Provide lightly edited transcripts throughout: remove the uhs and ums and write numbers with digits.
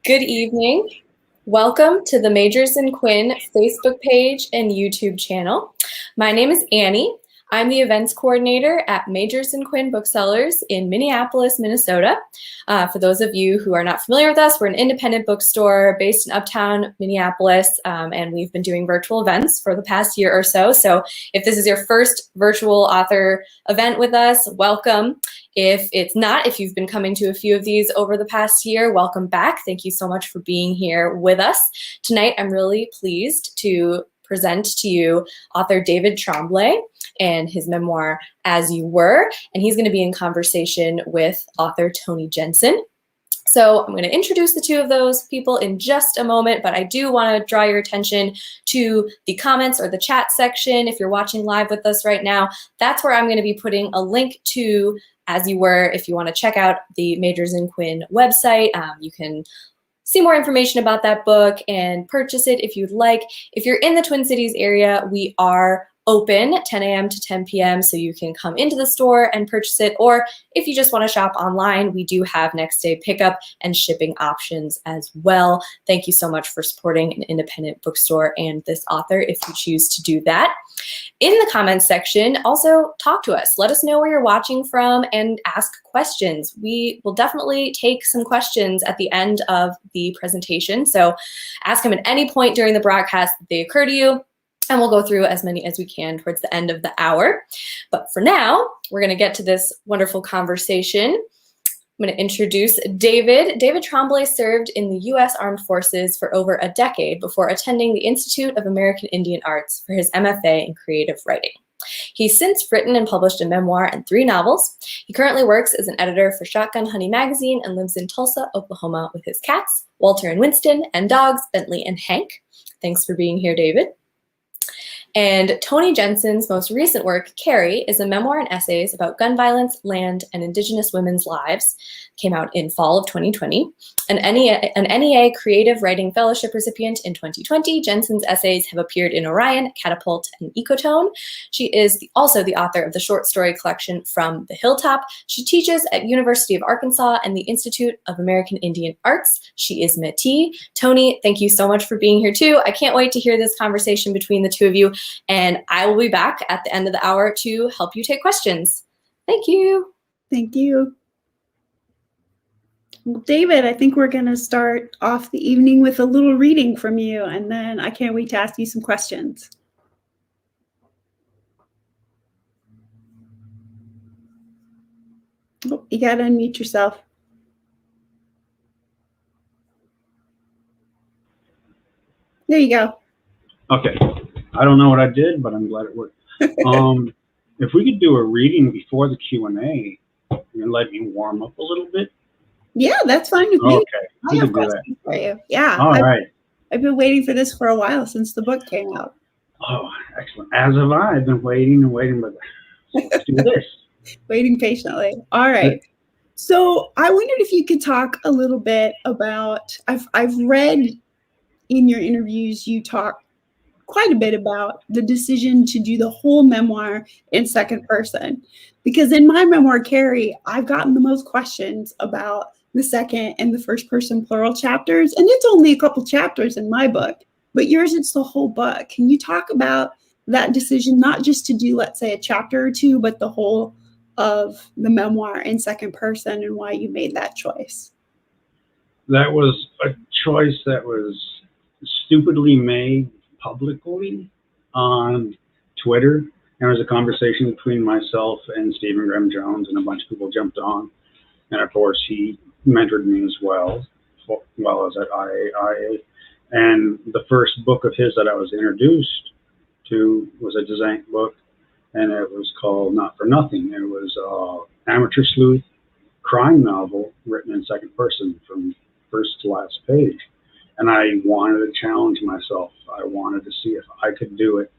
Good evening. Welcome to the Majors and Quinn Facebook page and YouTube channel. My name is Annie. I'm the events coordinator at Majors and Quinn Booksellers in Minneapolis, Minnesota. For those of you who are not familiar with us, we're an independent bookstore based in uptown Minneapolis, and we've been doing virtual events for the past year or so. So if this is your first virtual author event with us, welcome. If it's not, if you've been coming to a few of these over the past year, welcome back. Thank you so much for being here with us. Tonight, I'm really pleased to present to you author David Tromblay and his memoir, As You Were, and he's going to be in conversation with author Toni Jensen. So I'm going to introduce the two of those people in just a moment, but I do want to draw your attention to the comments or the chat section. If you're watching live with us right now, that's where I'm going to be putting a link to As You Were. If you want to check out the Majors and Quinn website, you can see more information about that book and purchase it if you'd like. If you're in the Twin Cities area, we are open 10 a.m. to 10 p.m. so you can come into the store and purchase it. Or if you just want to shop online, we do have next day pickup and shipping options as well. Thank you so much for supporting an independent bookstore and this author if you choose to do that. In the comments section, also talk to us. Let us know where you're watching from and ask questions. We will definitely take some questions at the end of the presentation. So ask them at any point during the broadcast that they occur to you, and we'll go through as many as we can towards the end of the hour. But for now, we're going to get to this wonderful conversation. I'm going to introduce David. David Tromblay served in the U.S. Armed Forces for over a decade before attending the Institute of American Indian Arts for his MFA in creative writing. He's since written and published a memoir and 3 novels. He currently works as an editor for Shotgun Honey magazine and lives in Tulsa, Oklahoma with his cats, Walter and Winston, and dogs, Bentley and Hank. Thanks for being here, David. And Toni Jensen's most recent work, Carrie, is a memoir and essays about gun violence, land, and Indigenous women's lives. Came out in fall of 2020. An NEA Creative Writing Fellowship recipient in 2020, Jensen's essays have appeared in Orion, Catapult, and Ecotone. She is also the author of the short story collection From the Hilltop. She teaches at University of Arkansas and the Institute of American Indian Arts. She is Métis. Toni, thank you so much for being here too. I can't wait to hear this conversation between the two of you. And I will be back at the end of the hour to help you take questions. Thank you. Thank you. Well, David, I think we're going to start off the evening with a little reading from you, and then I can't wait to ask you some questions. Oh, you got to unmute yourself. There you go. Okay. I don't know what I did, but I'm glad it worked. If we could do a reading before the Q&A, and let me warm up a little bit. Yeah, that's fine with me. Okay. I have questions for you. Yeah. All right. I've been waiting for this for a while since the book came out. Oh, excellent. As have I. I've been waiting and waiting, but let's do this. Waiting patiently. All right. So I wondered if you could talk a little bit about, I've read in your interviews, you talk quite a bit about the decision to do the whole memoir in second person. Because in my memoir, Carrie, I've gotten the most questions about the second and the first person plural chapters. And it's only a couple chapters in my book, but yours, it's the whole book. Can you talk about that decision, not just to do, let's say, a chapter or two, but the whole of the memoir in second person and why you made that choice? That was a choice that was stupidly made publicly on Twitter. There was a conversation between myself and Stephen Graham Jones, and a bunch of people jumped on. And of course, he mentored me as well as at IAIA. And the first book of his that I was introduced to was a design book, and it was called Not for Nothing. It was an amateur sleuth crime novel written in second person from first to last page. And I wanted to challenge myself. I wanted to see if I could do it.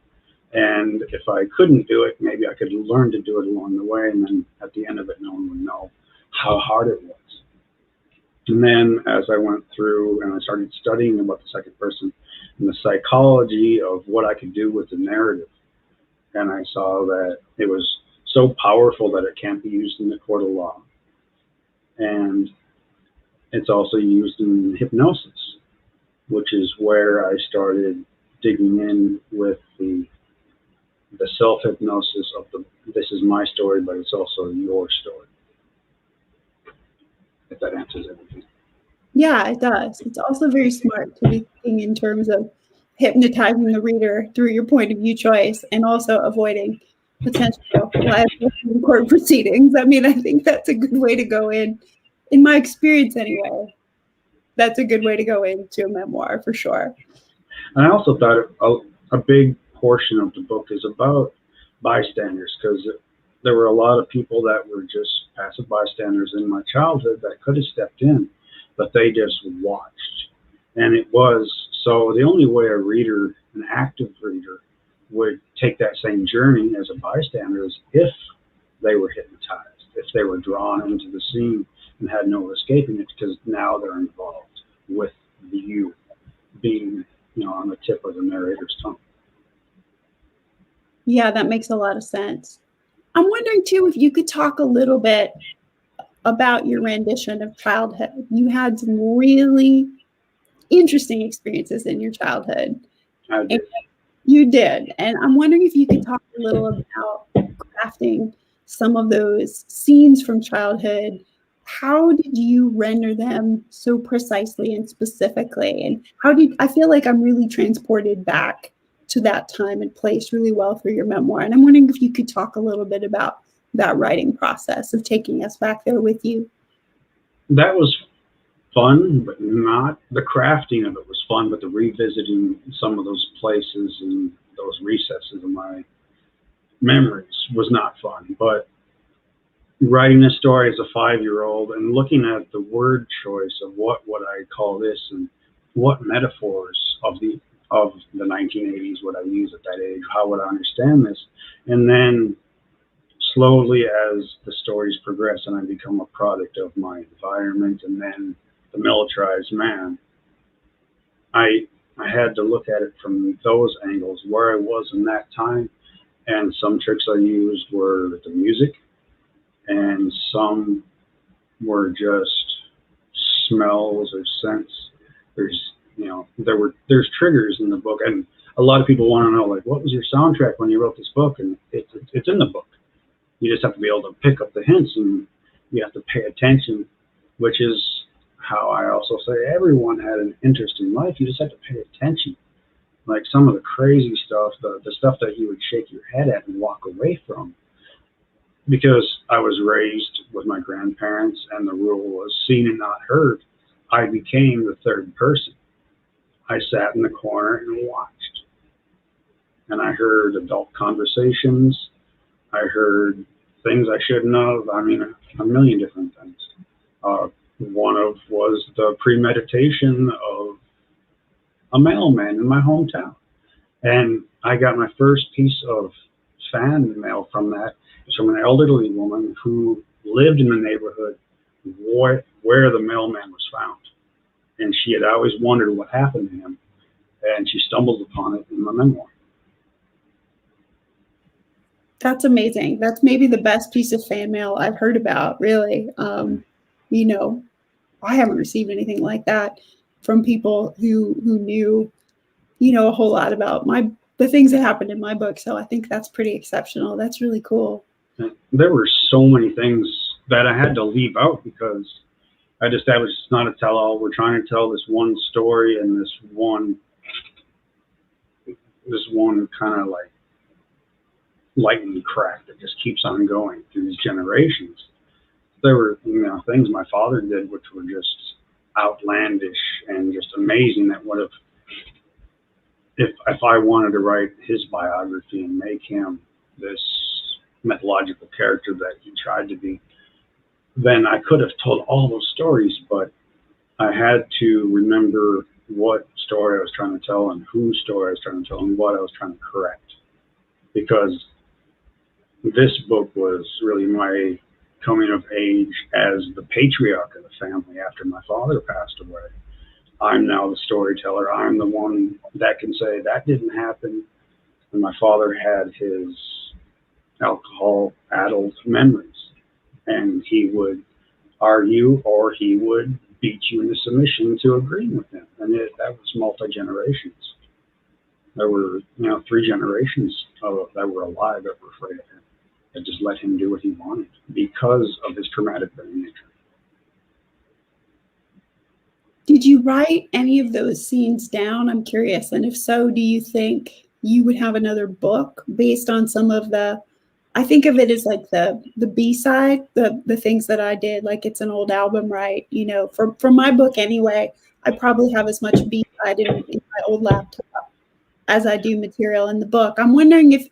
And if I couldn't do it, maybe I could learn to do it along the way. And then at the end of it, no one would know how hard it was. And then as I went through and I started studying about the second person and the psychology of what I could do with the narrative, and I saw that it was so powerful that it can't be used in the court of law. And It's also used in hypnosis, which is where I started digging in with the self-hypnosis of this is my story, but it's also your story. If that answers everything. Yeah, it does. It's also very smart to be thinking in terms of hypnotizing the reader through your point of view choice and also avoiding potential liability in court proceedings. I mean, I think that's a good way to go in my experience anyway. That's a good way to go into a memoir for sure. And I also thought a big portion of the book is about bystanders, because there were a lot of people that were just passive bystanders in my childhood that could have stepped in, but they just watched. And it was, so the only way a reader, an active reader, would take that same journey as a bystander is if they were hypnotized, if they were drawn into the scene and had no escaping it, because now they're involved with you being, on the tip of the narrator's tongue. Yeah, that makes a lot of sense. I'm wondering too if you could talk a little bit about your rendition of childhood. You had some really interesting experiences in your childhood. I did. You did. And I'm wondering if you could talk a little about crafting some of those scenes from childhood. How did you render them so precisely and specifically? And I feel like I'm really transported back to that time and place really well for your memoir. And I'm wondering if you could talk a little bit about that writing process of taking us back there with you. That was fun, but not the crafting of it was fun, but the revisiting some of those places and those recesses of my memories was not fun. But writing a story as a 5-year-old and looking at the word choice of what would I call this and what metaphors of the 1980s would I use at that age, how would I understand this? And then slowly as the stories progress and I become a product of my environment and then the militarized man, I had to look at it from those angles, where I was in that time. And some tricks I used were the music, and some were just smells or scents. There's triggers in the book, and a lot of people want to know, like, what was your soundtrack when you wrote this book? And it's in the book. You just have to be able to pick up the hints, and you have to pay attention, which is how I also say everyone had an interest in life. You just have to pay attention. Like some of the crazy stuff, the stuff that you would shake your head at and walk away from. Because I was raised with my grandparents and the rule was seen and not heard, I became the third person. I sat in the corner and watched. And I heard adult conversations. I heard things I shouldn't have. I mean, a million different things. One of was the premeditation of a mailman in my hometown. And I got my first piece of fan mail from that. It's from an elderly woman who lived in the neighborhood where the mailman was found. And she had always wondered what happened to him. And she stumbled upon it in my memoir. That's amazing. That's maybe the best piece of fan mail I've heard about, really. I haven't received anything like that from people who knew, a whole lot about the things that happened in my book. So I think that's pretty exceptional. That's really cool. There were so many things that I had to leave out because I'd established it's not a tell-all. We're trying to tell this one story and this one kind of like lightning crack that just keeps on going through these generations. There were things my father did which were just outlandish and just amazing that would have, if I wanted to write his biography and make him this mythological character that he tried to be, then I could have told all those stories, but I had to remember what story I was trying to tell and whose story I was trying to tell and what I was trying to correct. Because this book was really my coming of age as the patriarch of the family after my father passed away. I'm now the storyteller. I'm the one that can say that didn't happen. And my father had his alcohol-addled memories. And he would argue or he would beat you into submission to agreeing with him. And that was multi-generations. There were, 3 generations that were alive that were afraid of him, that just let him do what he wanted because of his traumatic brain nature. Did you write any of those scenes down? I'm curious. And if so, do you think you would have another book based on some of I think of it as like the B-side, the things that I did, like it's an old album, right? For my book anyway, I probably have as much B-side in my old laptop as I do material in the book. I'm wondering if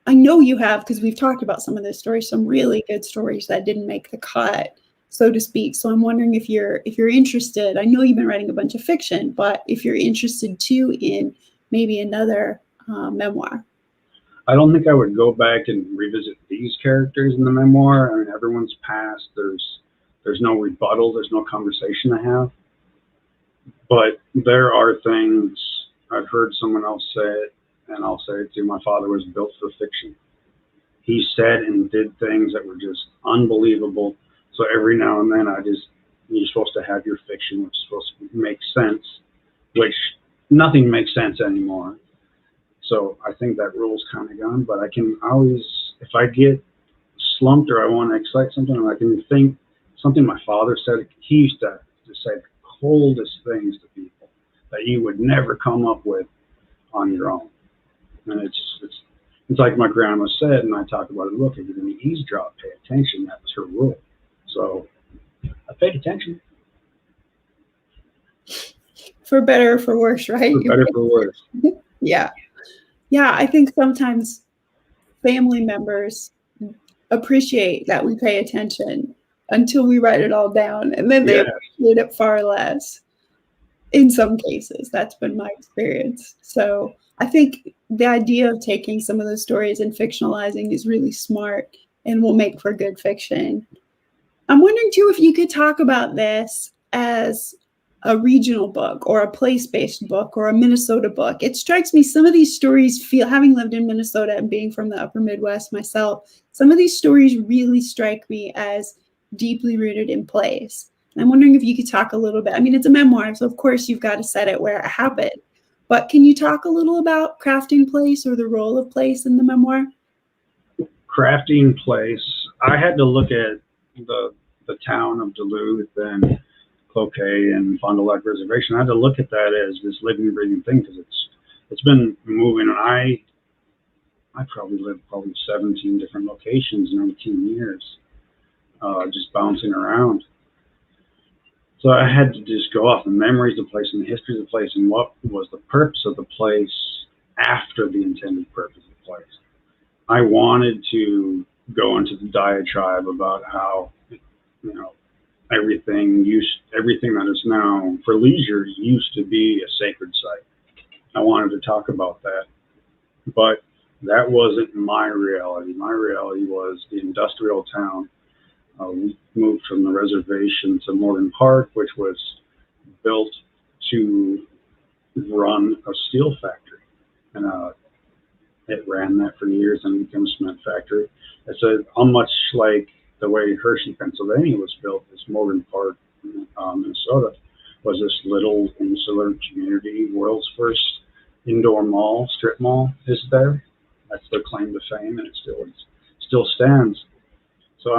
I know you have, because we've talked about some of those stories, some really good stories that didn't make the cut, so to speak. So I'm wondering if you're interested. I know you've been writing a bunch of fiction, but if you're interested too in maybe another memoir. I don't think I would go back and revisit these characters in the memoir. I mean, everyone's passed. There's no rebuttal. There's no conversation to have. But there are things I've heard someone else say it, and I'll say it too. My father was built for fiction. He said and did things that were just unbelievable. So every now and then you're supposed to have your fiction, which is supposed to make sense, which nothing makes sense anymore. So I think that rule's kind of gone, but I can always, if I get slumped or I want to excite something, I can think something my father said. He used to say the coldest things to people that you would never come up with on your own. And it's like my grandma said, and I talk about it, look, if you're going to eavesdrop, pay attention. That was her rule. So I paid attention. For better or for worse, right? For better or for worse. Yeah. Yeah, I think sometimes family members appreciate that we pay attention until we write it all down, and then they appreciate it far less. In some cases, that's been my experience. So I think the idea of taking some of those stories and fictionalizing is really smart and will make for good fiction. I'm wondering too if you could talk about this as a regional book or a place-based book or a Minnesota book. It strikes me some of these stories feel, having lived in Minnesota and being from the upper Midwest myself, some of these stories really strike me as deeply rooted in place. And I'm wondering if you could talk a little bit. I mean, it's a memoir, so of course you've got to set it where it happened. But can you talk a little about crafting place or the role of place in the memoir? Crafting place, I had to look at the town of Duluth and Cloquet and Fond du Lac Reservation. I had to look at that as this living, breathing thing because it's been moving. And I probably lived 17 different locations in 18 years, just bouncing around. So I had to just go off the memories of the place and the history of the place and what was the purpose of the place after the intended purpose of the place. I wanted to go into the diatribe about how, everything that is now for leisure used to be a sacred site. I wanted to talk about that, but that wasn't my reality. My reality was the industrial town. We moved from the reservation to Morgan Park, which was built to run a steel factory. And it ran that for years and became a cement factory. It's much like the way Hershey, Pennsylvania was built. This Morgan Park, Minnesota, was this little insular community. World's first indoor mall, strip mall, is there. That's their claim to fame, and it still stands. So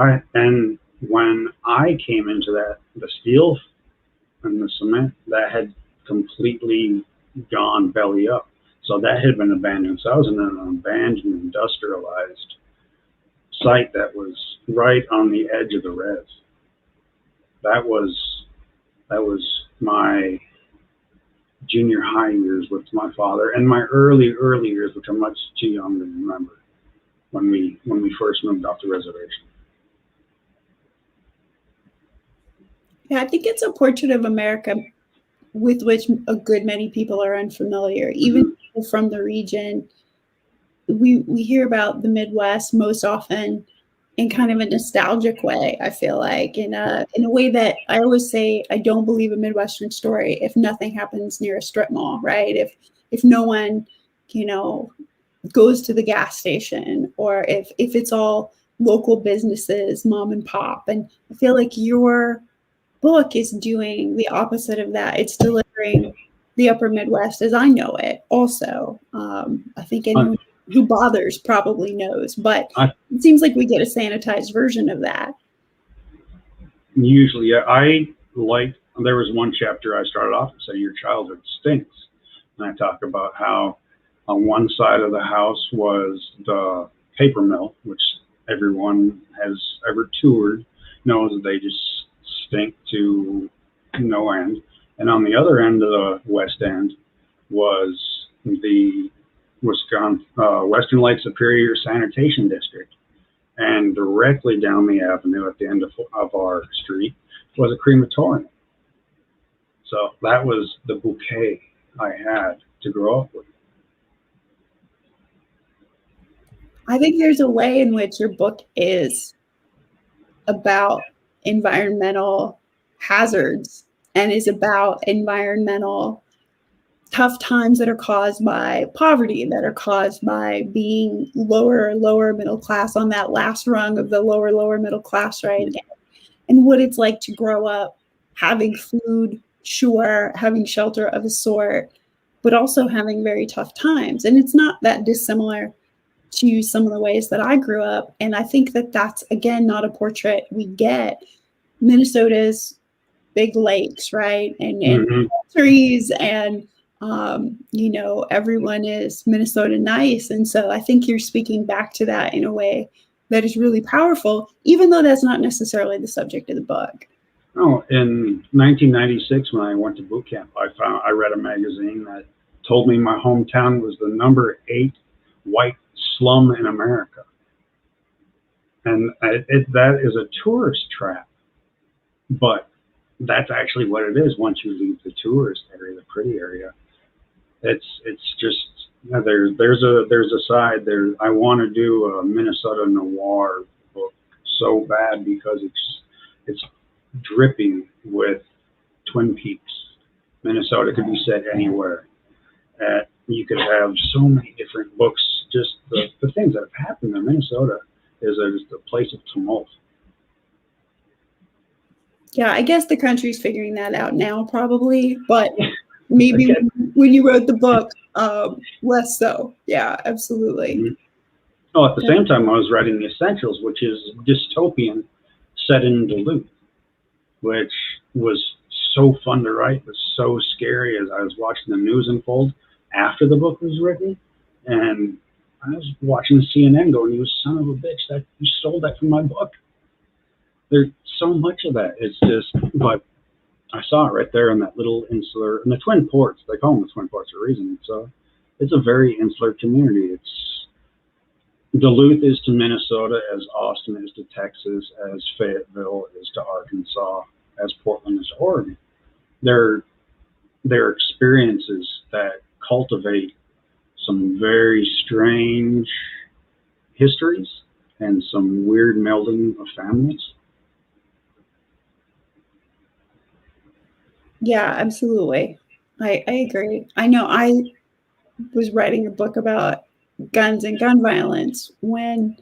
when I came into that, the steel and the cement, that had completely gone belly up. So that had been abandoned. So I was in an abandoned, industrialized site that was right on the edge of the res. That was my junior high years with my father, and my early years, which I'm much too young to remember, when we first moved off the reservation. Yeah, I think it's a portrait of America with which a good many people are unfamiliar. Even people from the region, we hear about the Midwest most often in kind of a nostalgic way, I feel like, in a way that I always say, I don't believe a Midwestern story if nothing happens near a strip mall, right? If no one, goes to the gas station, or if it's all local businesses, mom and pop. And I feel like your book is doing the opposite of that. It's delivering the upper Midwest as I know it also. I think anyone who bothers probably knows, but it seems like we get a sanitized version of that. Usually, there was one chapter I started off and said, "Your childhood stinks." And I talk about how on one side of the house was the paper mill, which everyone has ever toured knows that they just stink to no end. And on the other end of the West End was the Western Lake Superior Sanitation District. And directly down the avenue at the end of our street was a crematorium. So that was the bouquet I had to grow up with. I think there's a way in which your book is about environmental hazards and is about environmental tough times that are caused by poverty, that are caused by being lower middle class, on that last rung of the lower middle class, right? And what it's like to grow up having food, sure, having shelter of a sort, but also having very tough times. And it's not that dissimilar to some of the ways that I grew up. And I think that that's, again, not a portrait we get. Minnesota's big lakes, right? And trees and everyone is Minnesota nice. And so I think you're speaking back to that in a way that is really powerful, even though that's not necessarily the subject of the book. Oh, in 1996, when I went to boot camp, I read a magazine that told me my hometown was the number 8 white slum in America. And that is a tourist trap. But that's actually what it is once you leave the tourist area, the pretty area. It's just there's a side there. I want to do a Minnesota noir book so bad because it's dripping with Twin Peaks. Minnesota could be set anywhere. You could have so many different books. Just the things that have happened in Minnesota is a place of tumult. Yeah, I guess the country's figuring that out now, probably, but maybe when you wrote the book, less so. Yeah, absolutely. Mm-hmm. Oh, at the same time, I was writing The Essentials, which is dystopian, set in Duluth, which was so fun to write, but so scary as I was watching the news unfold after the book was written. And I was watching CNN going, "You son of a bitch, that you stole that from my book." There's so much of that. It's just, but I saw it right there in that little insular, in the Twin Ports. They call them the Twin Ports for a reason. So it's a very insular community. Duluth is to Minnesota as Austin is to Texas, as Fayetteville is to Arkansas, as Portland is to Oregon. They're experiences that cultivate some very strange histories and some weird melding of families. Yeah, absolutely. I agree. I know I was writing a book about guns and gun violence when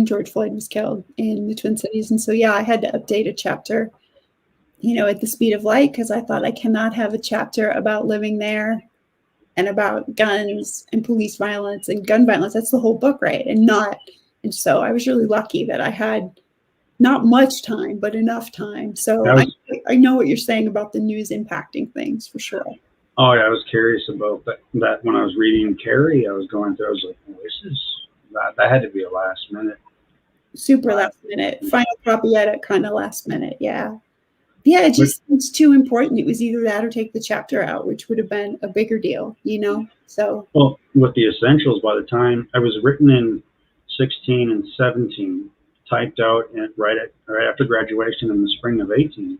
George Floyd was killed in the Twin Cities. And so, yeah, I had to update a chapter, at the speed of light, because I thought I cannot have a chapter about living there and about guns and police violence and gun violence. That's the whole book, right? And so I was really lucky that I had not much time, but enough time. So I know what you're saying about the news impacting things for sure. Oh yeah, I was curious about that when I was reading Carrie. I was going through. I was like, that had to be a last minute. Super last minute, final copy edit, kind of last minute. Yeah. It's too important. It was either that or take the chapter out, which would have been a bigger deal, So. Well, with The Essentials, by the time I was written in 16 and 17. Typed out right after graduation in the spring of 18.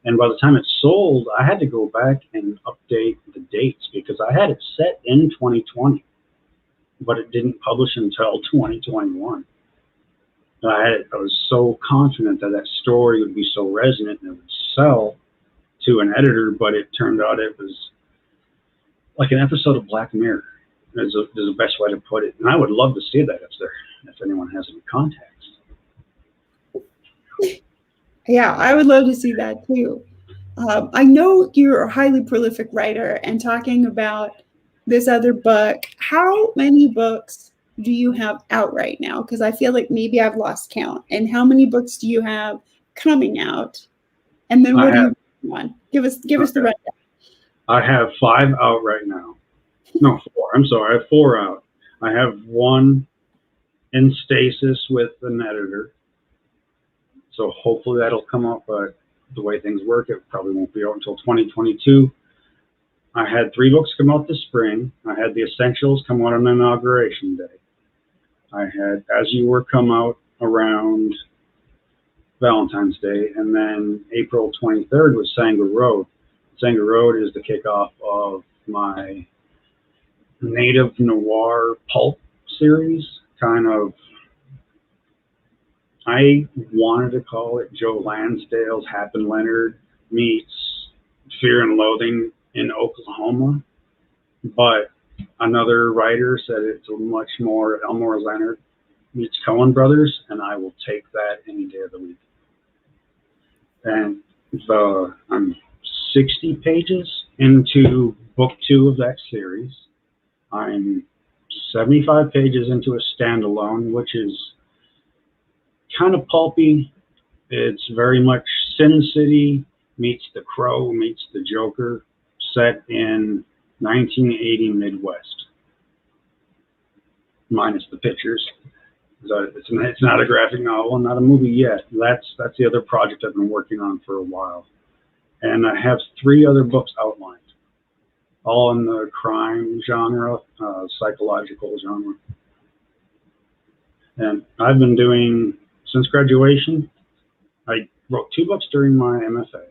And by the time it sold, I had to go back and update the dates because I had it set in 2020, but it didn't publish until 2021. And I was so confident that story would be so resonant and it would sell to an editor, but it turned out it was like an episode of Black Mirror. Is the best way to put it. And I would love to see that if anyone has any contacts. Yeah, I would love to see that too. I know you're a highly prolific writer, and talking about this other book, how many books do you have out right now? Because I feel like maybe I've lost count. And how many books do you have coming out? And then I what do have you want? Give us the rundown. I have 5 out right now. No, 4. I'm sorry, I have 4 out. I have 1 in stasis with an editor, so hopefully that'll come out. But the way things work, it probably won't be out until 2022. I had 3 books come out this spring. I had the Essentials come out on Inauguration Day. I had As You Were come out around Valentine's Day, and then April 23rd was Sanger Road. Sanger Road is the kickoff of my native noir pulp series. Kind of, I wanted to call it Joe Lansdale's Hap and Leonard meets Fear and Loathing in Oklahoma, but another writer said it's a much more Elmore Leonard meets Coen Brothers, and I will take that any day of the week. And I'm 60 pages into book 2 of that series. I'm 75 pages into a standalone, which is kind of pulpy. It's very much Sin City meets The Crow meets The Joker, set in 1980 Midwest, minus the pictures. So it's not a graphic novel, not a movie yet. That's the other project I've been working on for a while. And I have 3 other books outlined, all in the crime genre, psychological genre. And I've been doing, since graduation, I wrote 2 books during my MFA.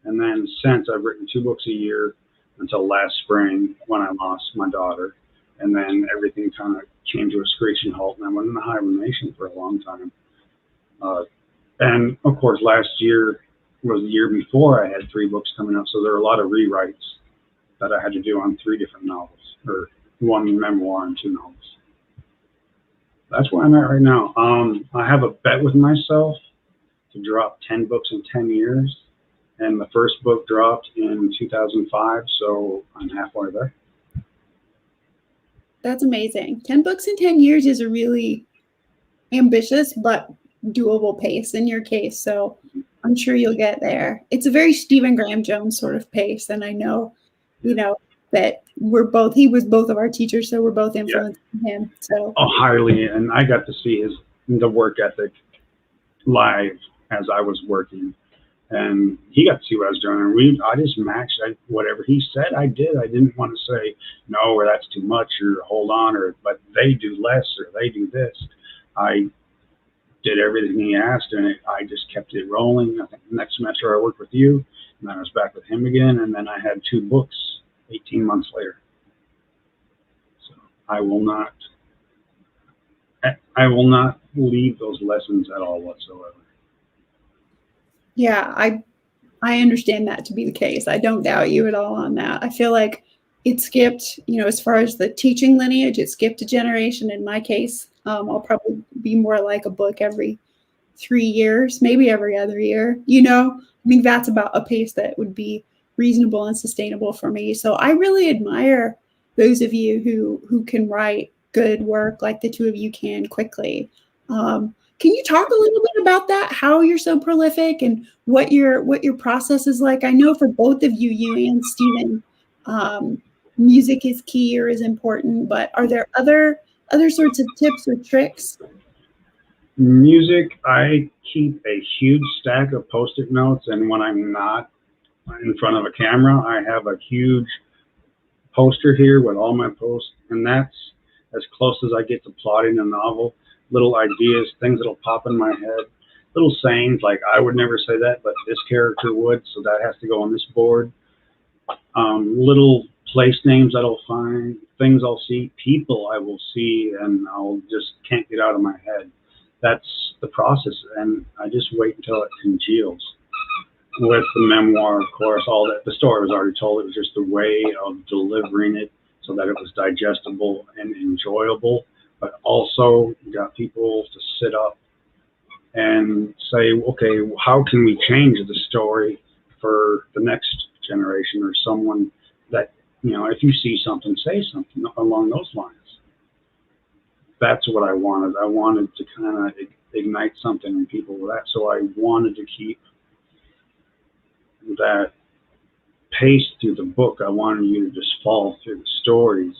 And then since, I've written 2 books a year until last spring when I lost my daughter. And then everything kind of came to a screeching halt, and I went into hibernation for a long time. And of course, last year was the year before I had 3 books coming up, so there were a lot of rewrites that I had to do on 3 different novels, or 1 memoir and 2 novels. That's where I'm at right now. I have a bet with myself to drop 10 books in 10 years, and the first book dropped in 2005, so I'm halfway there. That's amazing. 10 books in 10 years is a really ambitious but doable pace in your case. So I'm sure you'll get there. It's a very Stephen Graham Jones sort of pace. And I know, that he was both of our teachers, so we're both influencing him. So highly. And I got to see the work ethic live as I was working. And he got to see what I was doing. I just matched whatever he said. I did. I didn't want to say no, or that's too much, or hold on, but they do less, or they do this. I did everything he asked, and I just kept it rolling. I think the next semester I worked with you, and then I was back with him again, and then I had 2 books 18 months later. So I will not leave those lessons at all whatsoever. Yeah, I understand that to be the case. I don't doubt you at all on that. I feel like it skipped, as far as the teaching lineage, it skipped a generation. In my case, I'll probably be more like a book every 3 years, maybe every other year. I think that's about a pace that would be reasonable and sustainable for me. So I really admire those of you who can write good work like the 2 of you can quickly. Can you talk a little bit about that? How you're so prolific and what your process is like? I know for both of you and Stephen, music is key or is important, but are there other sorts of tips or tricks? Music, I keep a huge stack of Post-it notes, and when I'm not in front of a camera, I have a huge poster here with all my posts, and that's as close as I get to plotting a novel. Little ideas, things that'll pop in my head, little sayings like I would never say that, but this character would, so that has to go on this board. Little place names that I'll find, things I'll see, people I will see, and I'll just can't get out of my head. That's the process, and I just wait until it congeals. With the memoir, of course, all that, the story was already told. It was just the way of delivering it so that it was digestible and enjoyable. But also, you got people to sit up and say, okay, how can we change the story for the next generation, or someone that, if you see something, say something along those lines. That's what I wanted. I wanted to kind of ignite something in people with that. So I wanted to keep that pace through the book. I wanted you to just fall through the stories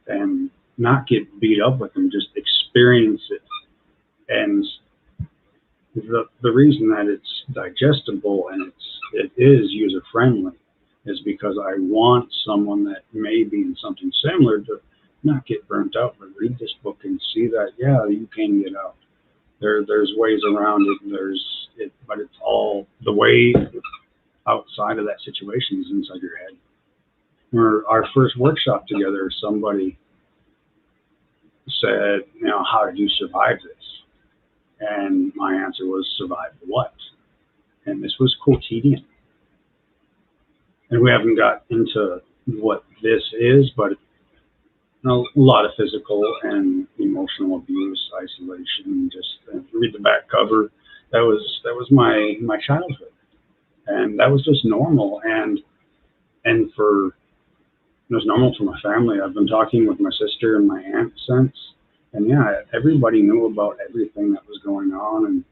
and not get beat up with them, just experience it. And the reason that it's digestible and it is user friendly is because I want someone that may be in something similar to not get burnt out, but read this book and see that, yeah, you can get out. There's ways around it, but it's all the way outside of that situation is inside your head. Our first workshop together, somebody said, how did you survive this? And my answer was, survive what? And this was quotidian. And we haven't got into what this is, but a lot of physical and emotional abuse, isolation. Just read the back cover. That was my childhood, and that was just normal. And it was normal for my family. I've been talking with my sister and my aunt since, and yeah, everybody knew about everything that was going on, and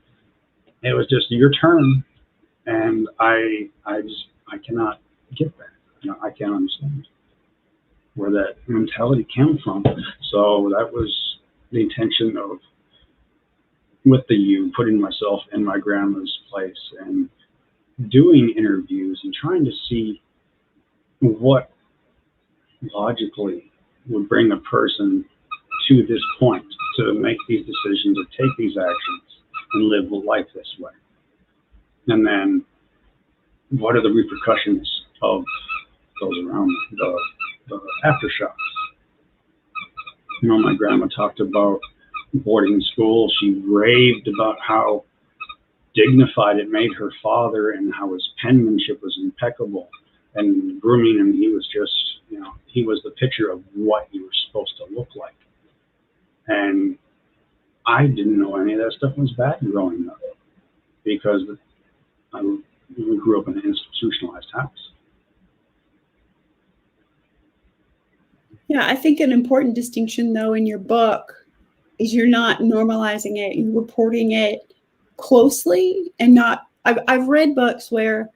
it was just your turn. And I cannot get that. I can't understand where that mentality came from. So that was the intention of, with the you, putting myself in my grandma's place and doing interviews and trying to see what logically would bring a person to this point to make these decisions, to take these actions and live life this way. And then what are the repercussions of those around the aftershocks? My grandma talked about boarding school. She raved about how dignified it made her father and how his penmanship was impeccable, and grooming him, he was just, he was the picture of what you were supposed to look like. And I didn't know any of that stuff was bad growing up because we grew up in an institutionalized house. Yeah, I think an important distinction, though, in your book is you're not normalizing it, you're reporting it closely and not. I've read books where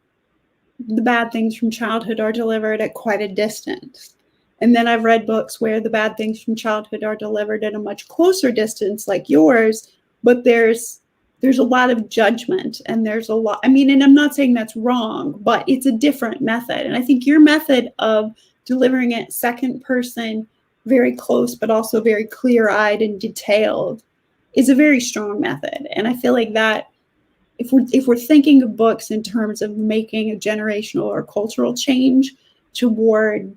the bad things from childhood are delivered at quite a distance. And then I've read books where the bad things from childhood are delivered at a much closer distance, like yours, but there's a lot of judgment and there's a lot. And I'm not saying that's wrong, but it's a different method. And I think your method of delivering it second person, very close, but also very clear-eyed and detailed, is a very strong method. And I feel like that if we're thinking of books in terms of making a generational or cultural change toward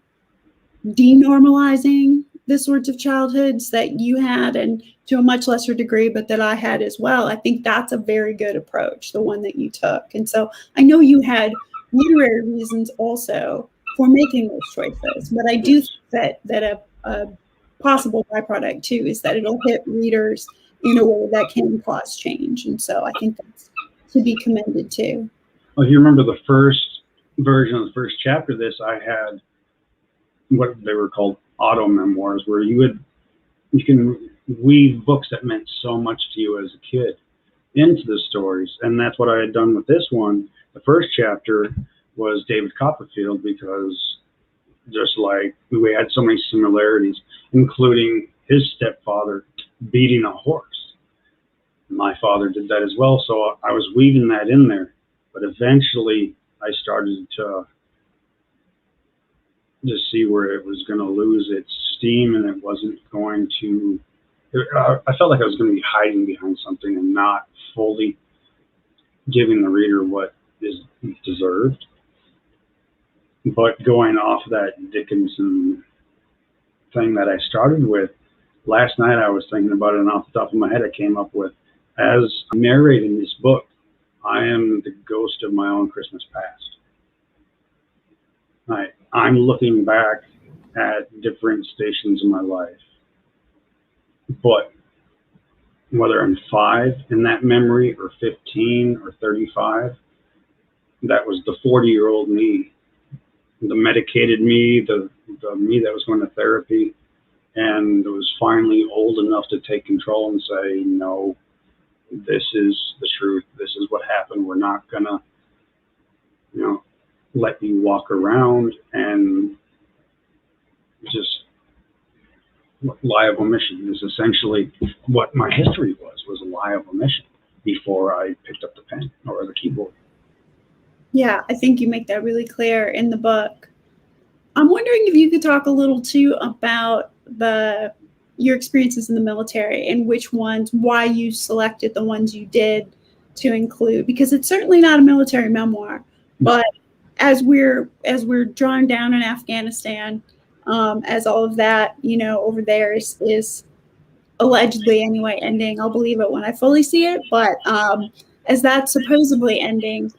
denormalizing the sorts of childhoods that you had, and to a much lesser degree, but that I had as well, I think that's a very good approach, the one that you took. And so I know you had literary reasons also for making those choices, but I do think that a possible byproduct too is that it'll hit readers in a way that can cause change. And so I think that's to be commended too. Well, if you remember the first version of the first chapter of this, I had what they were called auto memoirs, where you can weave books that meant so much to you as a kid into the stories. And that's what I had done with this one. The first chapter was David Copperfield, because just like we had so many similarities, including his stepfather beating a horse. My father did that as well, so I was weaving that in there. But eventually I started to see where it was going to lose its steam, and it wasn't going to, I felt like I was going to be hiding behind something and not fully giving the reader what is deserved. But going off that Dickinson thing that I started with, last night I was thinking about it, and off the top of my head I came up with, as I'm narrating this book, I am the ghost of my own Christmas past. I'm looking back at different stations in my life, but whether I'm 5 in that memory or 15 or 35, that was the 40-year-old me, the medicated me, the me that was going to therapy, and was finally old enough to take control and say, no, this is the truth. This is what happened. We're not gonna, let you walk around and just lie of omission is essentially what my history was a lie of omission before I picked up the pen or the keyboard. Yeah, I think you make that really clear in the book. I'm wondering if you could talk a little too about your experiences in the military and why you selected the ones you did to include, because it's certainly not a military memoir, but as we're drawn down in Afghanistan, as all of that, over there is allegedly anyway ending. I'll believe it when I fully see it, but as that's supposedly ending,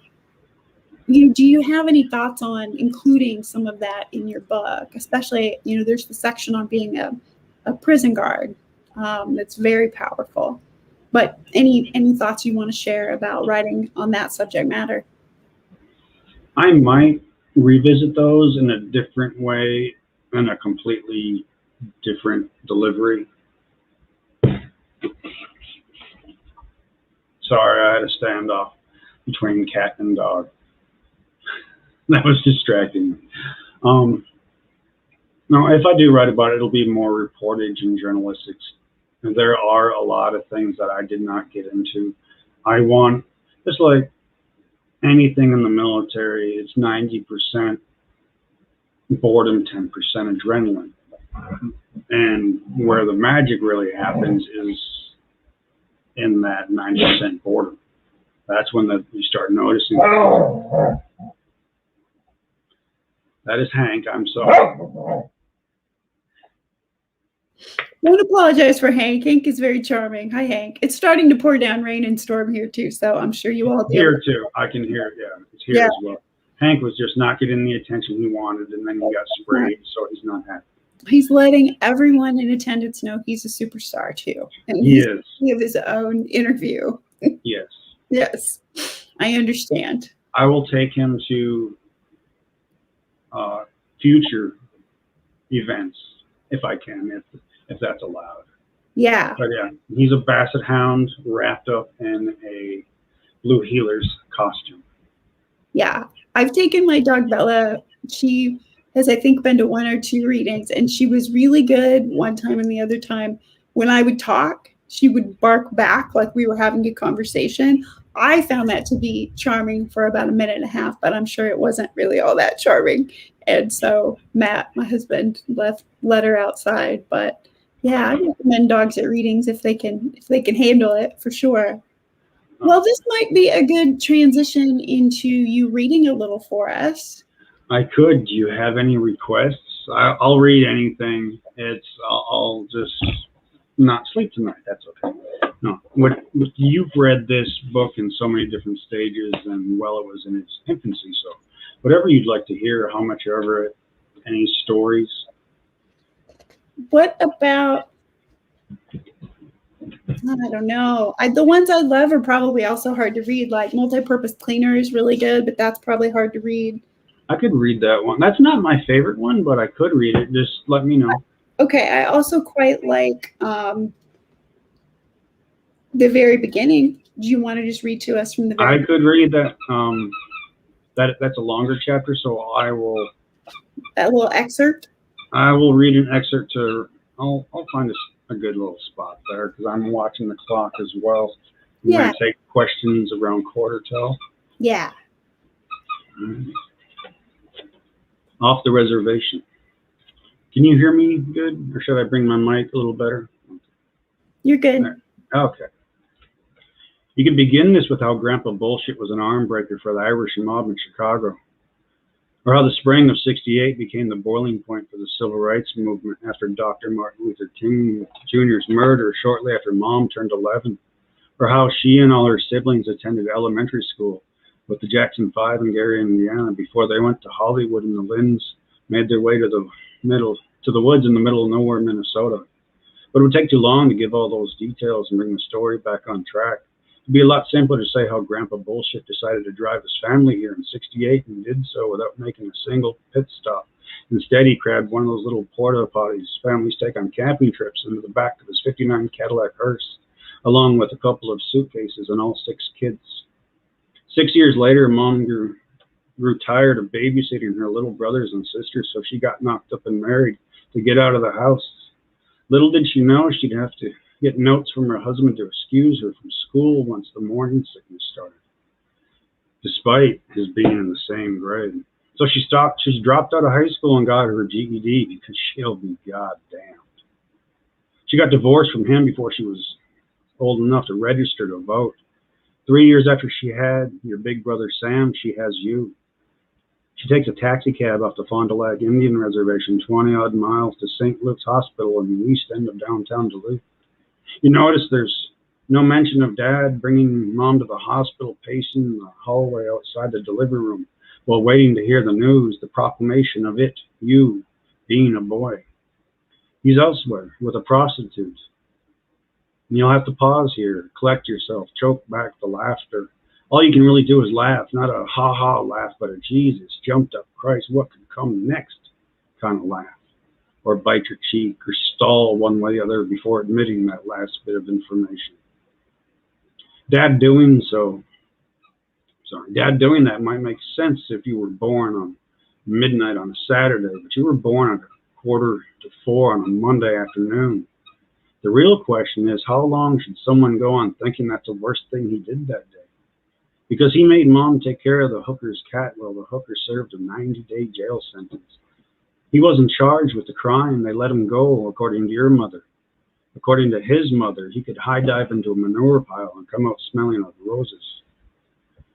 do you have any thoughts on including some of that in your book? Especially, there's the section on being a prison guard that's very powerful. But any thoughts you want to share about writing on that subject matter? I might revisit those in a different way, in a completely different delivery. Sorry, I had a standoff between cat and dog. That was distracting me. No, if I do write about it, it'll be more reportage and journalistics. And there are a lot of things that I did not get into. Just like anything in the military, it's 90% boredom, 10% adrenaline. And where the magic really happens is in that 90% boredom. That's when you start noticing. That is Hank. I'm sorry. Don't apologize for Hank. Hank is very charming. Hi, Hank. It's starting to pour down rain and storm here too, so I'm sure you all do. Here too. I can hear it. Yeah, it's here as well. Hank was just not getting the attention he wanted, and then he got sprayed, so he's not happy. He's letting everyone in attendance know he's a superstar too, and he is. He has his own interview. Yes. Yes, I understand. I will take him to future events if I can, if that's allowed. Yeah. But yeah, he's a basset hound wrapped up in a blue heeler's costume. Yeah, I've taken my dog Bella. She has, I think, been to 1 or 2 readings, and she was really good one time, and the other time when I would talk, she would bark back like we were having a conversation. I found that to be charming for about 1.5 minutes, but I'm sure it wasn't really all that charming. And so Matt, my husband, let her outside. But yeah, I recommend dogs at readings if they can handle it, for sure. Well, this might be a good transition into you reading a little for us. I could. Do you have any requests? I'll read anything. I'll just not sleep tonight. That's okay. No, you've read this book in so many different stages, and well, it was in its infancy. So, whatever you'd like to hear, how much ever, any stories. What about? I don't know. The ones I love are probably also hard to read. Like Multipurpose Cleaner is really good, but that's probably hard to read. I could read that one. That's not my favorite one, but I could read it. Just let me know. Okay. I also quite like the very beginning. Do you want to just read to us from the very I could read that. That's a longer chapter, so I will. That little excerpt? I will read an excerpt to. I'll find a good little spot there because I'm watching the clock as well. I'm going to take questions around quarter till. Yeah. Off the reservation. Can you hear me good, or should I bring my mic a little better? You're good. Okay. You can begin this with how Grandpa Bullshit was an arm breaker for the Irish mob in Chicago, or how the spring of '68 became the boiling point for the civil rights movement after Dr. Martin Luther King Jr.'s murder shortly after Mom turned 11, or how she and all her siblings attended elementary school with the Jackson 5 in Gary, Indiana, before they went to Hollywood and the Lynns made their way to the woods in the middle of nowhere, Minnesota. But it would take too long to give all those details and bring the story back on track. It'd be a lot simpler to say how Grandpa Bullshit decided to drive his family here in '68 and did so without making a single pit stop. Instead, he grabbed one of those little porta potties families take on camping trips into the back of his '59 Cadillac hearse, along with a couple of suitcases and all 6 kids. 6 years later, Mom grew tired of babysitting her little brothers and sisters, so she got knocked up and married to get out of the house. Little did she know she'd have to get notes from her husband to excuse her from school once the morning sickness started, despite his being in the same grade. So she dropped out of high school and got her GED because she'll be goddamned. She got divorced from him before she was old enough to register to vote. 3 years after she had your big brother Sam, she has you. She takes a taxi cab off the Fond du Lac Indian Reservation 20-odd miles to St. Luke's Hospital in the east end of downtown Duluth. You notice there's no mention of Dad bringing Mom to the hospital, pacing the hallway outside the delivery room while waiting to hear the news, the proclamation of it, you, being a boy. He's elsewhere with a prostitute. And you'll have to pause here, collect yourself, choke back the laughter. All you can really do is laugh, not a ha-ha laugh, but a Jesus, jumped up, Christ, what could come next kind of laugh. Or bite your cheek, or stall one way or the other before admitting that last bit of information. Dad doing that might make sense if you were born on midnight on a Saturday, but you were born at 3:45 on a Monday afternoon. The real question is, how long should someone go on thinking that's the worst thing he did that day? Because he made Mom take care of the hooker's cat while the hooker served a 90-day jail sentence. He wasn't charged with the crime. They let him go, according to your mother. According to his mother, he could high dive into a manure pile and come out smelling of roses.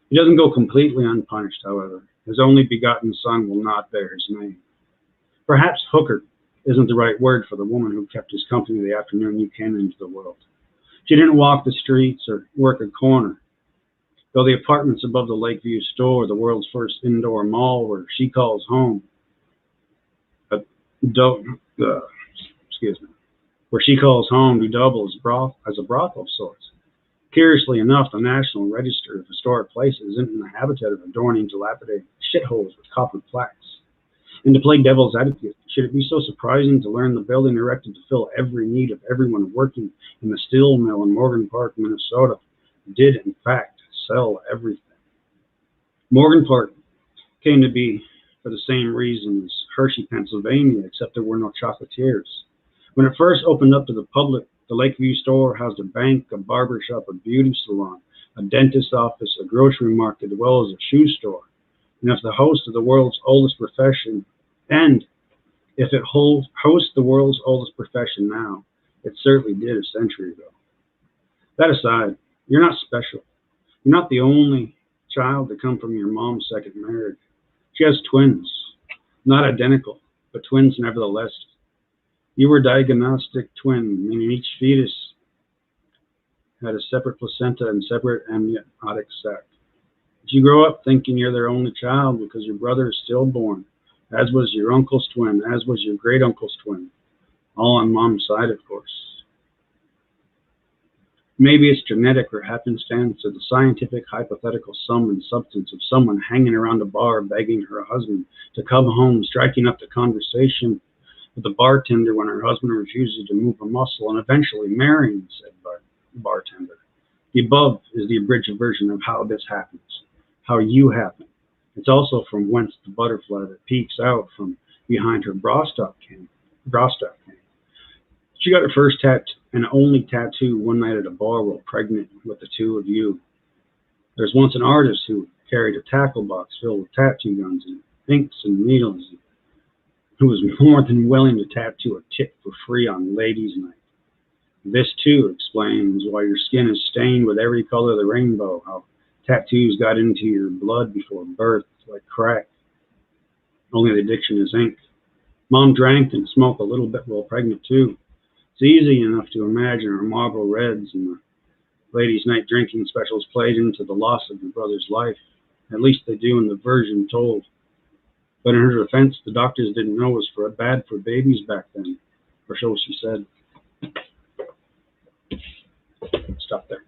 He doesn't go completely unpunished, however. His only begotten son will not bear his name. Perhaps hooker isn't the right word for the woman who kept his company the afternoon you came into the world. She didn't walk the streets or work a corner. Though the apartments above the Lakeview store, the world's first indoor mall where she calls home, where she calls home to double as a brothel of sorts. Curiously enough, the National Register of Historic Places isn't in the habitat of adorning dilapidated shitholes with copper plaques. And to play devil's advocate, should it be so surprising to learn the building erected to fill every need of everyone working in the steel mill in Morgan Park, Minnesota, did in fact sell everything? Morgan Park came to be for the same reason as Hershey, Pennsylvania, except there were no chocolatiers. When it first opened up to the public, the Lakeview store housed a bank, a barber shop, a beauty salon, a dentist's office, a grocery market, as well as a shoe store. And if the host of the world's oldest profession, and if it hosts the world's oldest profession now, it certainly did a century ago. That aside, you're not special. You're not the only child to come from your mom's second marriage. She has twins, not identical, but twins nevertheless. You were a diagnostic twin, meaning each fetus had a separate placenta and separate amniotic sac. But you grow up thinking you're their only child because your brother is stillborn, as was your uncle's twin, as was your great-uncle's twin, all on Mom's side, of course. Maybe it's genetic or happenstance or the scientific hypothetical sum and substance of someone hanging around a bar begging her husband to come home, striking up the conversation with the bartender when her husband refuses to move a muscle, and eventually marrying said bartender. The above is the abridged version of how this happens, how you happen. It's also from whence the butterfly that peeks out from behind her bra strap came. She got her first tattoo and only tattoo one night at a bar while pregnant with the two of you. There's once an artist who carried a tackle box filled with tattoo guns and inks and needles, who was more than willing to tattoo a tit for free on ladies' night. This, too, explains why your skin is stained with every color of the rainbow, how tattoos got into your blood before birth, like crack. Only the addiction is ink. Mom drank and smoked a little bit while pregnant, too. It's easy enough to imagine her Marlboro Reds and the ladies' night drinking specials played into the loss of your brother's life. At least they do in the version told. But in her defense, the doctors didn't know it was bad for babies back then, or so she said. Stop there.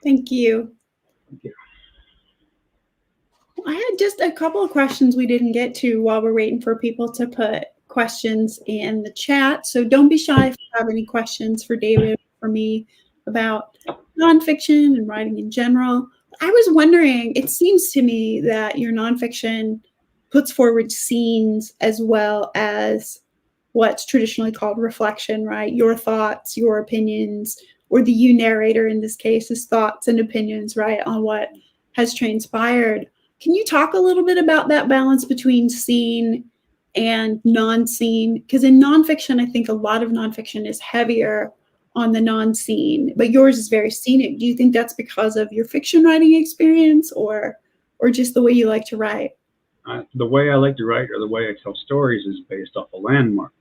Thank you. Thank you. I had just a couple of questions we didn't get to while we're waiting for people to put questions in the chat. So don't be shy if you have any questions for David or me about nonfiction and writing in general. I was wondering, it seems to me that your nonfiction puts forward scenes as well as what's traditionally called reflection, right? Your thoughts, your opinions, or the you narrator in this case, his thoughts and opinions, right, on what has transpired. Can you talk a little bit about that balance between scene and non-scene? Because in nonfiction, I think a lot of nonfiction is heavier on the non-scene, but yours is very scenic. Do you think that's because of your fiction writing experience or just the way you like to write? The way I like to write or the way I tell stories is based off of landmarks.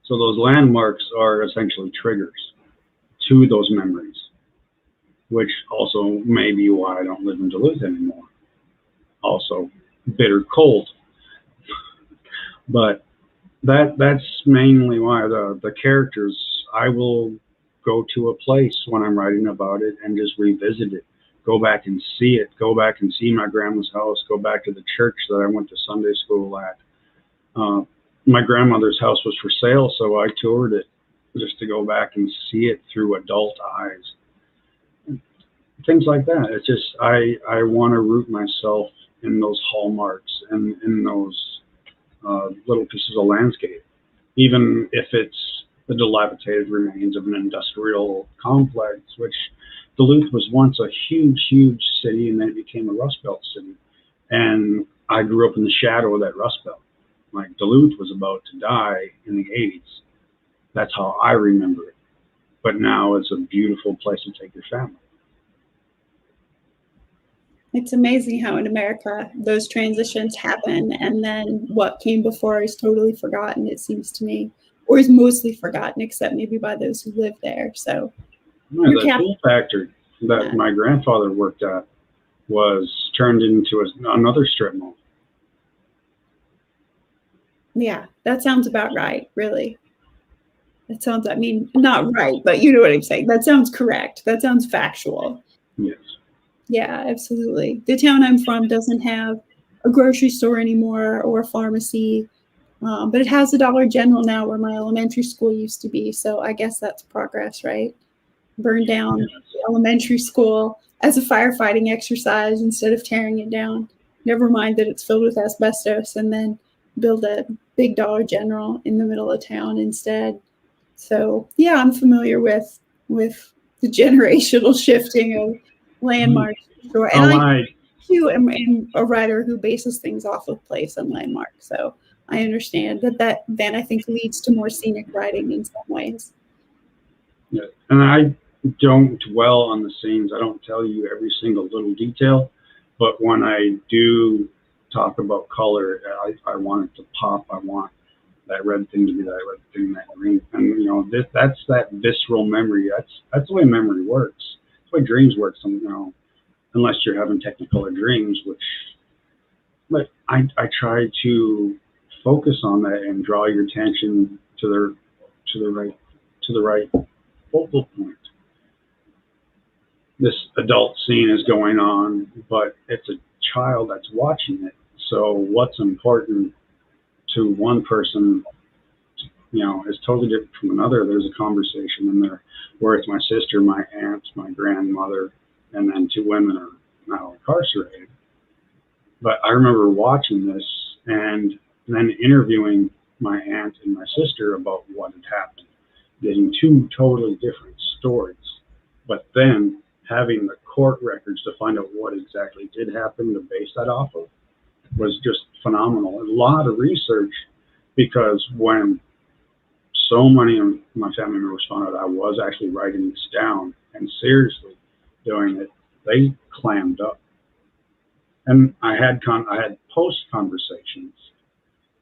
So those landmarks are essentially triggers to those memories, which also may be why I don't live in Duluth anymore. Also, bitter cold. But that's mainly why the characters, I will go to a place when I'm writing about it and just revisit it. Go back and see it. Go back and see my grandma's house. Go back to the church that I went to Sunday school at. My grandmother's house was for sale, so I toured it just to go back and see it through adult eyes. Things like that. It's just I want to root myself in those hallmarks and in those little pieces of landscape, even if it's the dilapidated remains of an industrial complex, which Duluth was once a huge, huge city, and then it became a Rust Belt city. And I grew up in the shadow of that Rust Belt. Like, Duluth was about to die in the 80s. That's how I remember it. But now it's a beautiful place to take your family. It's amazing how in America those transitions happen, and then what came before is totally forgotten, it seems to me, or is mostly forgotten, except maybe by those who live there. So yeah, the tool factory that my grandfather worked at was turned into another strip mall. Yeah, that sounds about right, really. That sounds, I mean, not right, but you know what I'm saying. That sounds correct. That sounds factual. Yes. Yeah, absolutely. The town I'm from doesn't have a grocery store anymore or a pharmacy, but it has a Dollar General now where my elementary school used to be. So I guess that's progress, right? Burn down the elementary school as a firefighting exercise instead of tearing it down. Never mind that it's filled with asbestos, and then build a big Dollar General in the middle of town instead. So yeah, I'm familiar with the generational shifting of landmarks. Sure. And I too am a writer who bases things off of place and landmark. So I understand that then I think leads to more scenic writing in some ways. Yeah, and I don't dwell on the scenes. I don't tell you every single little detail, but when I do talk about color, I want it to pop. I want that red thing to be that red thing, that green. And you know, that's that visceral memory. That's the way memory works. That's the way dreams work. You know, unless you're having technicolor dreams, but I try to focus on that and draw your attention to the right focal point. This adult scene is going on, but it's a child that's watching it. So what's important to one person, you know, is totally different from another. There's a conversation in there where it's my sister, my aunt, my grandmother, and then two women are now incarcerated. But I remember watching this and then interviewing my aunt and my sister about what had happened, getting two totally different stories, but then having the court records to find out what exactly did happen to base that off of was just phenomenal. A lot of research, because when so many of my family members found out I was actually writing this down and seriously doing it, they clammed up. And I had post conversations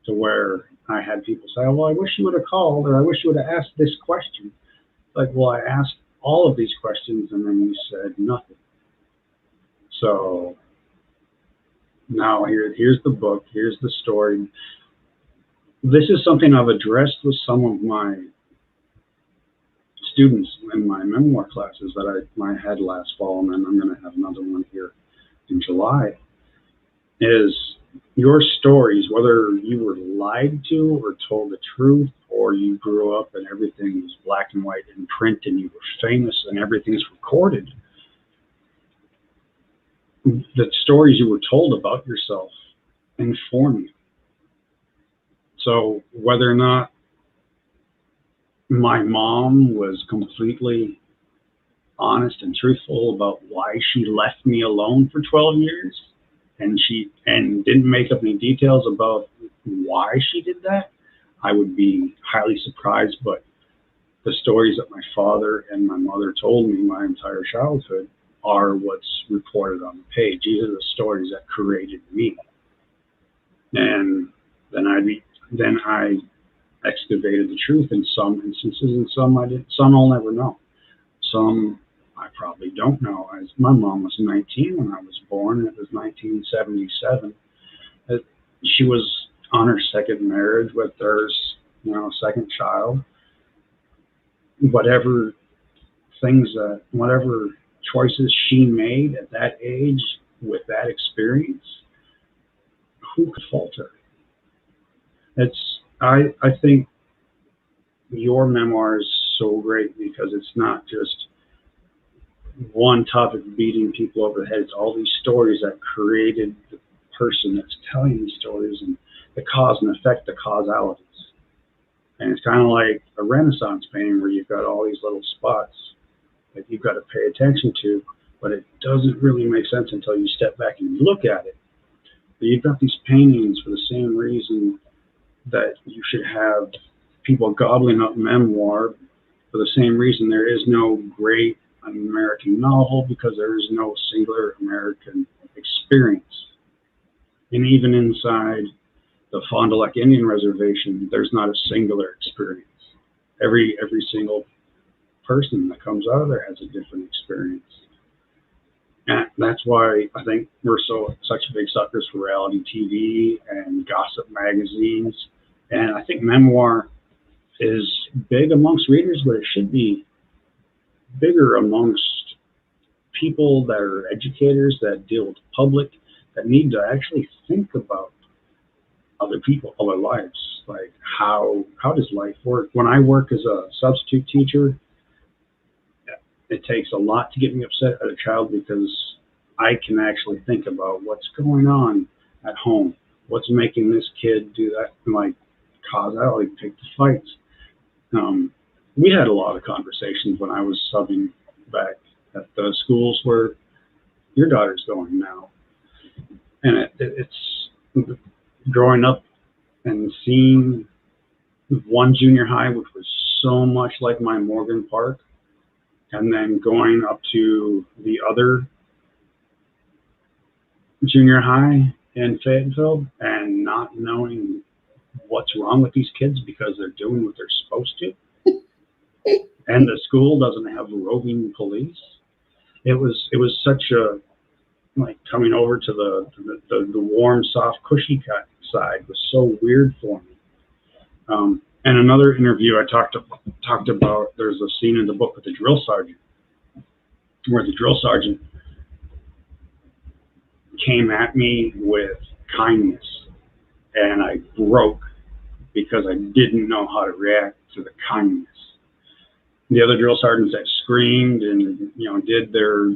to where I had people say, oh, well, I wish you would have called, or I wish you would have asked this question. Like, well, I asked all of these questions and then you said nothing. So now here's the book, here's the story. This is something I've addressed with some of my students in my memoir classes that I had last fall, and then I'm going to have another one here in July, is your stories, whether you were lied to or told the truth, or you grew up and everything was black and white in print and you were famous and everything's recorded, the stories you were told about yourself inform you. So whether or not my mom was completely honest and truthful about why she left me alone for 12 years, and didn't make up any details about why she did that, I would be highly surprised. But the stories that my father and my mother told me my entire childhood are what's reported on the page. These are the stories that created me. And then I excavated the truth in some instances, and some I didn't. Some I'll never know. Some I probably don't know. My mom was 19 when I was born, and it was 1977. She was on her second marriage with her, second child. Whatever choices she made at that age with that experience, who could fault her? I think your memoir is so great because it's not just one topic beating people over the head. It's all these stories that created the person that's telling these stories, and the cause and effect, the causalities. And it's kind of like a Renaissance painting where you've got all these little spots that you've got to pay attention to, but it doesn't really make sense until you step back and look at it. But you've got these paintings for the same reason that you should have people gobbling up memoir, for the same reason there is no great American novel, because there is no singular American experience. And even inside the Fond du Lac Indian Reservation, there's not a singular experience. Every single person that comes out of there has a different experience. And that's why I think we're such big suckers for reality TV and gossip magazines. And I think memoir is big amongst readers, but it should be bigger amongst people that are educators, that deal with the public, that need to actually think about other people, other lives. Like how does life work? When I work as a substitute teacher, it takes a lot to get me upset at a child, because I can actually think about what's going on at home, what's making this kid do that, and like causality, pick the fights. We had a lot of conversations when I was subbing back at the schools where your daughter's going now. And it's growing up and seeing one junior high, which was so much like my Morgan Park, and then going up to the other junior high in Fayetteville and not knowing what's wrong with these kids because they're doing what they're supposed to. And the school doesn't have roving police. It was such a, like, coming over to the warm, soft, cushy side was so weird for me. And another interview I talked about, there's a scene in the book with the drill sergeant, where the drill sergeant came at me with kindness, and I broke because I didn't know how to react to the kindness. The other drill sergeants that screamed and did their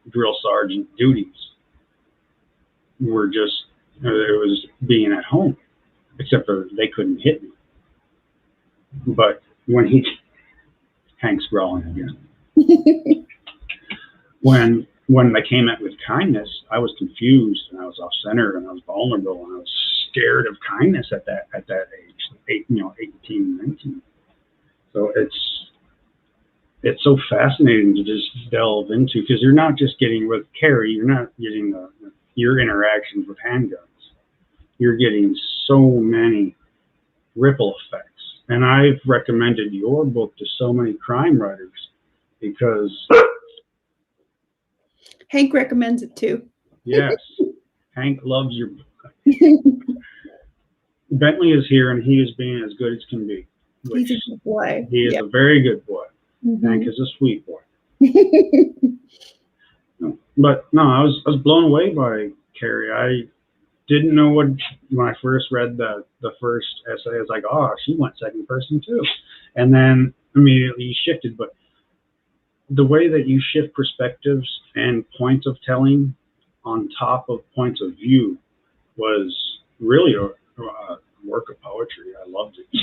drill sergeant duties were just, it was being at home, except for they couldn't hit me. But when Hank's growling again. When they came at with kindness, I was confused and I was off center and I was vulnerable and I was scared of kindness at that age, 18, 19. So it's so fascinating to just delve into, because you're not just getting with Carrie, you're not getting your interactions with handguns. You're getting so many ripple effects. And I've recommended your book to so many crime writers because Hank recommends it too. Yes, Hank loves your book. Bentley is here and he is being as good as can be. He's a good boy. He is a very good boy. Hank is a sweet boy. But no, I was blown away by Carrie. I didn't know when I first read the first essay. I was like, oh, she went second person too, and then immediately shifted. But the way that you shift perspectives and points of telling on top of points of view was really a work of poetry. I loved it.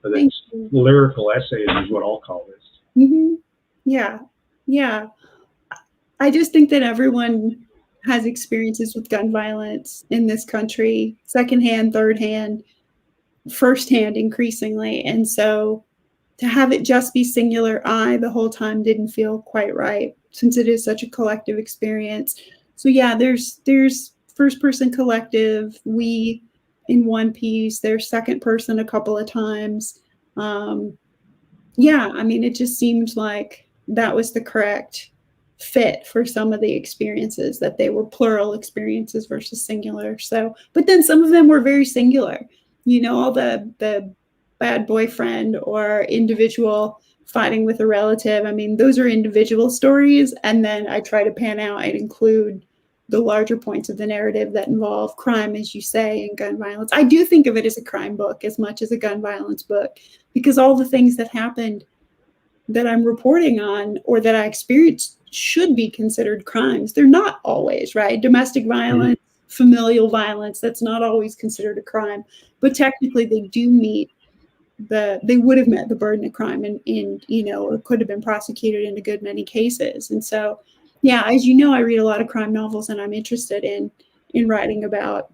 But it's lyrical essays is what I'll call this. Yeah. I just think that everyone has experiences with gun violence in this country, secondhand, thirdhand, firsthand, increasingly. And so to have it just be singular I the whole time didn't feel quite right, since it is such a collective experience. So yeah, there's first person collective, we in one piece, there's second person a couple of times. Yeah, I mean, it just seemed like that was the correct fit for some of the experiences, that they were plural experiences versus singular. So, but then some of them were very singular, all the bad boyfriend or individual fighting with a relative. I mean, those are individual stories. And then I try to pan out and include the larger points of the narrative that involve crime, as you say, and gun violence. I do think of it as a crime book as much as a gun violence book, because all the things that happened that I'm reporting on or that I experienced should be considered crimes. They're not always, right? Domestic violence, familial violence, that's not always considered a crime, but technically they do meet they would have met the burden of crime and or could have been prosecuted in a good many cases. And so, yeah, as you know, I read a lot of crime novels, and I'm interested in writing about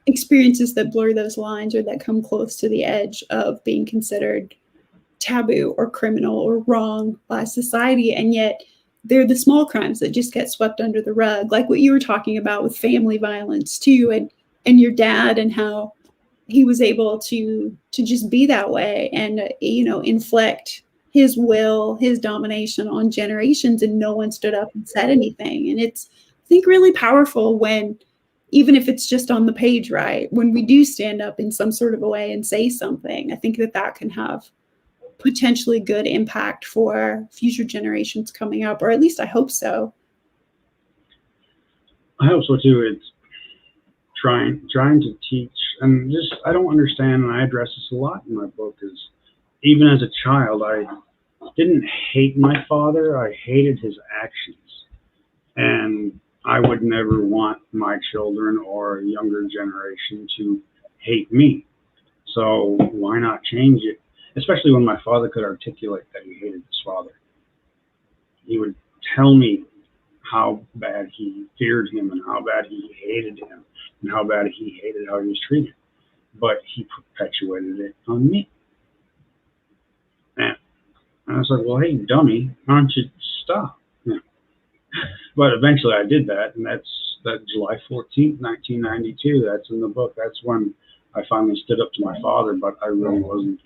experiences that blur those lines or that come close to the edge of being considered taboo or criminal or wrong by society. And yet they're the small crimes that just get swept under the rug, like what you were talking about with family violence too, and your dad, and how he was able to just be that way and inflict his will, his domination on generations, and no one stood up and said anything. And it's, I think, really powerful when, even if it's just on the page, right, when we do stand up in some sort of a way and say something, I think that can have potentially good impact for future generations coming up, or at least I hope so. I hope so too. It's trying to teach, and just, I don't understand, and I address this a lot in my book, is even as a child, I didn't hate my father, I hated his actions. And I would never want my children or a younger generation to hate me. So why not change it? Especially when my father could articulate that he hated his father. He would tell me how bad he feared him and how bad he hated him and how bad he hated how he was treated. But he perpetuated it on me. And I was like, well, hey, dummy, why don't you stop? Yeah. But eventually I did that, and that's July 14th, 1992. That's in the book. That's when I finally stood up to my father, but I really wasn't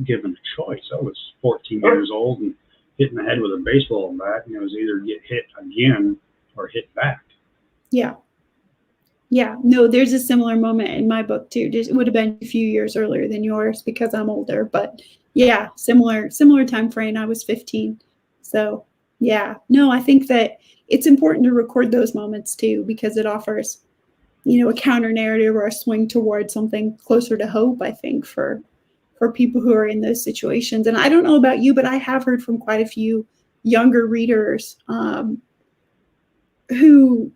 given a choice. I was 14 years old and hit in the head with a baseball bat, and it was either get hit again or hit back. Yeah, no, there's a similar moment in my book too. It would have been a few years earlier than yours because I'm older, but yeah, similar time frame. I was 15. So yeah, no, I think that it's important to record those moments too, because it offers, a counter narrative or a swing towards something closer to hope, I think, for people who are in those situations. And I don't know about you, but I have heard from quite a few younger readers who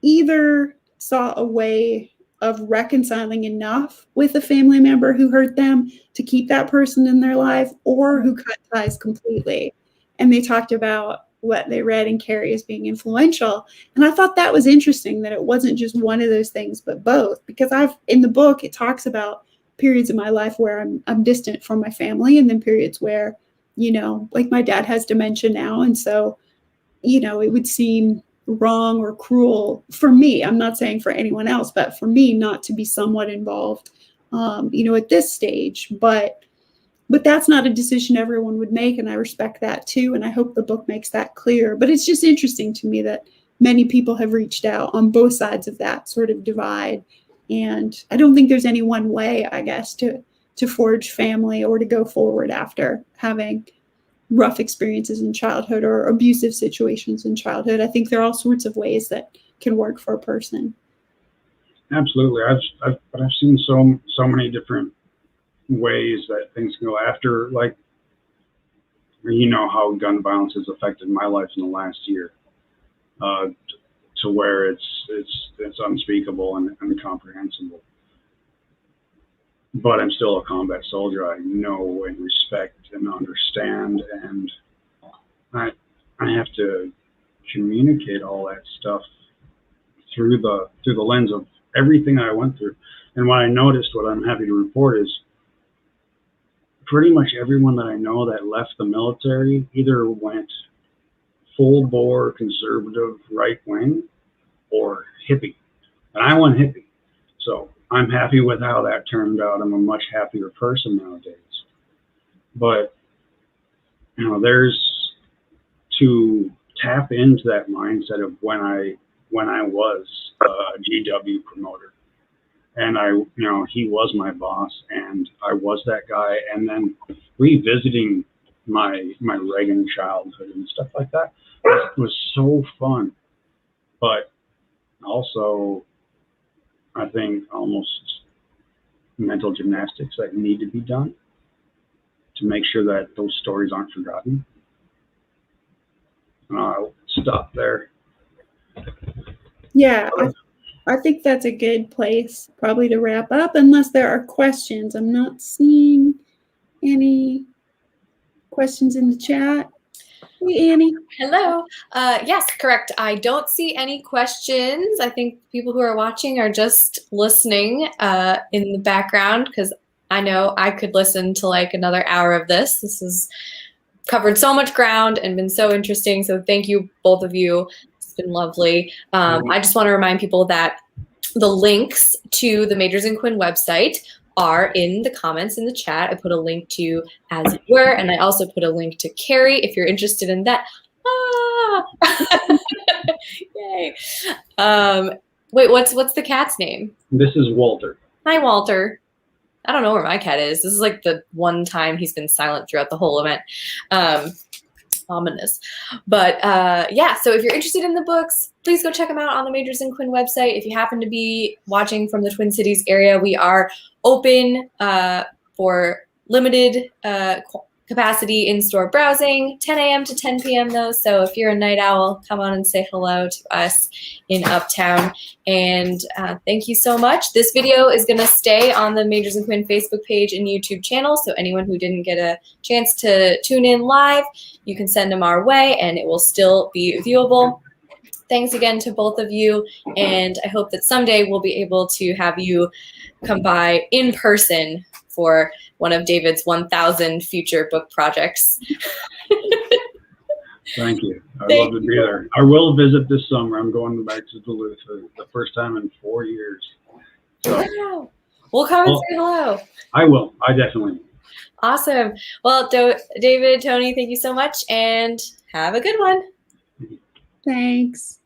either saw a way of reconciling enough with a family member who hurt them to keep that person in their life, or who cut ties completely. And they talked about what they read in Carrie as being influential. And I thought that was interesting, that it wasn't just one of those things, but both, because in the book, it talks about periods in my life where I'm distant from my family, and then periods where, like my dad has dementia now. And so, it would seem wrong or cruel for me. I'm not saying for anyone else, but for me not to be somewhat involved, at this stage. But that's not a decision everyone would make. And I respect that too. And I hope the book makes that clear. But it's just interesting to me that many people have reached out on both sides of that sort of divide. And I don't think there's any one way, I guess, to forge family or to go forward after having, rough experiences in childhood or abusive situations in childhood. I think there are all sorts of ways that can work for a person. Absolutely. I've seen so many different ways that things can go after, like, you know, how gun violence has affected my life in the last year, to where it's unspeakable and incomprehensible. But I'm still a combat soldier. I know and respect and understand, and I have to communicate all that stuff through the lens of everything I went through. And what I noticed, what I'm happy to report, is pretty much everyone that I know that left the military either went full bore conservative right wing or hippie. And I went hippie. So I'm happy with how that turned out. I'm a much happier person nowadays. But, you know, there's to tap into that mindset of when I was a GW promoter, and you know, he was my boss and I was that guy, and then revisiting my Reagan childhood and stuff like that was so fun. But also, I think almost mental gymnastics that need to be done to make sure that those stories aren't forgotten. I'll stop there. Yeah, I think that's a good place probably to wrap up, unless there are questions. I'm not seeing any questions in the chat. Hey, Annie. Hello. Yes, correct. I don't see any questions. I think people who are watching are just listening in the background, because I know I could listen to like another hour of this. This has covered so much ground and been so interesting. So thank you, both of you. It's been lovely. I just want to remind people that the links to the Majors and Quinn website are in the comments in the chat. I put a link to As You Were, and I also put a link to Carrie if you're interested in that. Ah! Yay. Wait, what's the cat's name? This is Walter. Hi, Walter. I don't know where my cat is. This is like the one time he's been silent throughout the whole event. Ominous. But yeah, so if you're interested in the books, please go check them out on the Majors and Quinn website. If you happen to be watching from the Twin Cities area, we are open for limited capacity in-store browsing, 10 a.m. to 10 p.m. though. So if you're a night owl, come on and say hello to us in Uptown. And thank you so much. This video is going to stay on the Majors and Quinn Facebook page and YouTube channel. So anyone who didn't get a chance to tune in live, you can send them our way and it will still be viewable. Thanks again to both of you. And I hope that someday we'll be able to have you come by in person for one of David's 1,000 future book projects. Thank you. I'd love to be there. I will visit this summer. I'm going back to Duluth for the first time in 4 years. So, wow. We'll come and say hello. I will. I definitely will. Awesome. Well, David, Toni, thank you so much, and have a good one. Thanks.